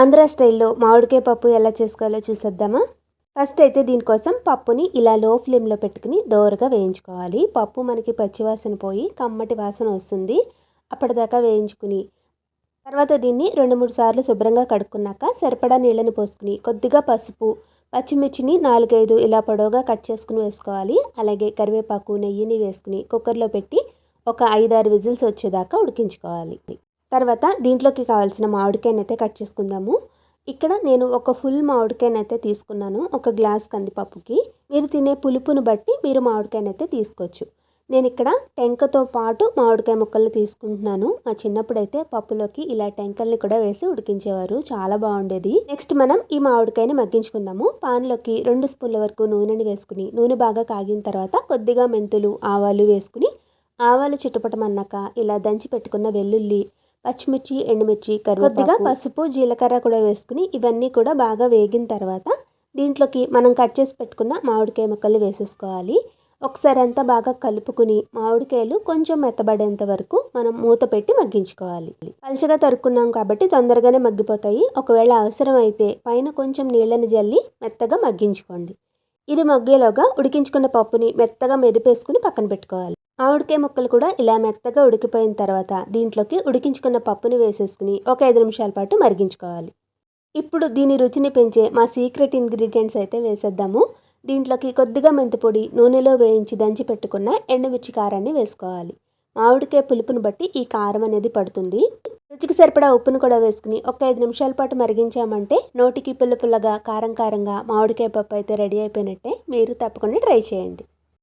ఆంధ్ర స్టైల్లో మామిడికాయ పప్పు ఎలా చేసుకోవాలో చూసేద్దామా. ఫస్ట్ అయితే దీనికోసం పప్పుని ఇలా లో ఫ్లేమ్లో పెట్టుకుని దోరగా వేయించుకోవాలి. పప్పు మనకి పచ్చివాసన పోయి కమ్మటి వాసన వస్తుంది. అప్పటిదాకా వేయించుకుని తర్వాత దీన్ని 2-3 సార్లు శుభ్రంగా కడుక్కున్నాక సరిపడా నీళ్ళని పోసుకుని కొద్దిగా పసుపు, పచ్చిమిర్చిని 4-5 ఇలా పొడవుగా కట్ చేసుకుని వేసుకోవాలి. అలాగే కరివేపాకు, నెయ్యిని వేసుకుని కుక్కర్లో పెట్టి ఒక 5-6 విజిల్స్ వచ్చేదాకా ఉడికించుకోవాలి. తర్వాత దీంట్లోకి కావాల్సిన మామిడికాయని అయితే కట్ చేసుకుందాము. ఇక్కడ నేను ఒక ఫుల్ మామిడికాయని అయితే తీసుకున్నాను. ఒక గ్లాస్ కందిపప్పుకి. మీరు తినే పులుపును బట్టి మీరు మామిడికాయని అయితే తీసుకోవచ్చు. నేను ఇక్కడ టెంకతో పాటు మామిడికాయ ముక్కల్ని తీసుకుంటున్నాను. మా చిన్నప్పుడు అయితే పప్పులోకి ఇలా టెంకల్ని కూడా వేసి ఉడికించేవారు. చాలా బాగుండేది. నెక్స్ట్ మనం ఈ మామిడికాయని మగ్గించుకుందాము. పాన్లోకి 2 స్పూన్ల వరకు నూనెని వేసుకుని నూనె బాగా కాగిన తర్వాత కొద్దిగా మెంతులు, ఆవాలు వేసుకుని ఆవాలు చిటపటమన్నాక ఇలా దంచి పెట్టుకున్న వెల్లుల్లి, పచ్చిమిర్చి, ఎండుమిర్చి, కొద్దిగా పసుపు, జీలకర్ర కూడా వేసుకుని ఇవన్నీ కూడా బాగా వేగిన తర్వాత దీంట్లోకి మనం కట్ చేసి పెట్టుకున్న మామిడికాయ ముక్కలు వేసేసుకోవాలి. ఒకసారి అంతా బాగా కలుపుకుని మామిడికాయలు కొంచెం మెత్తబడేంత వరకు మనం మూత పెట్టి మగ్గించుకోవాలి. పలుచగా తరుక్కున్నాం కాబట్టి తొందరగానే మగ్గిపోతాయి. ఒకవేళ అవసరం అయితే పైన కొంచెం నీళ్ళని జల్లి మెత్తగా మగ్గించుకోండి. ఇది మగ్గేలోగా ఉడికించుకున్న పప్పుని మెత్తగా మెదిపేసుకుని పక్కన పెట్టుకోవాలి. మామిడికాయ ముక్కలు కూడా ఇలా మెత్తగా ఉడికిపోయిన తర్వాత దీంట్లోకి ఉడికించుకున్న పప్పుని వేసేసుకుని ఒక 5 నిమిషాల పాటు మరిగించుకోవాలి. ఇప్పుడు దీని రుచిని పెంచే మా సీక్రెట్ ఇంగ్రీడియంట్స్ అయితే వేసేద్దాము. దీంట్లోకి కొద్దిగా మెంతిపొడి, నూనెలో వేయించి దంచి పెట్టుకున్న ఎండుమిర్చి కారాన్ని వేసుకోవాలి. మామిడికాయ పులుపుని బట్టి ఈ కారం అనేది పడుతుంది. రుచికి సరిపడా ఉప్పును కూడా వేసుకుని ఒక 5 నిమిషాల పాటు మరిగించామంటే నోటికి పుల్ల పుల్లగా కారం కారంగా మామిడికాయ పప్పు అయితే రెడీ అయిపోయినట్టే. మీరు తప్పకుండా ట్రై చేయండి.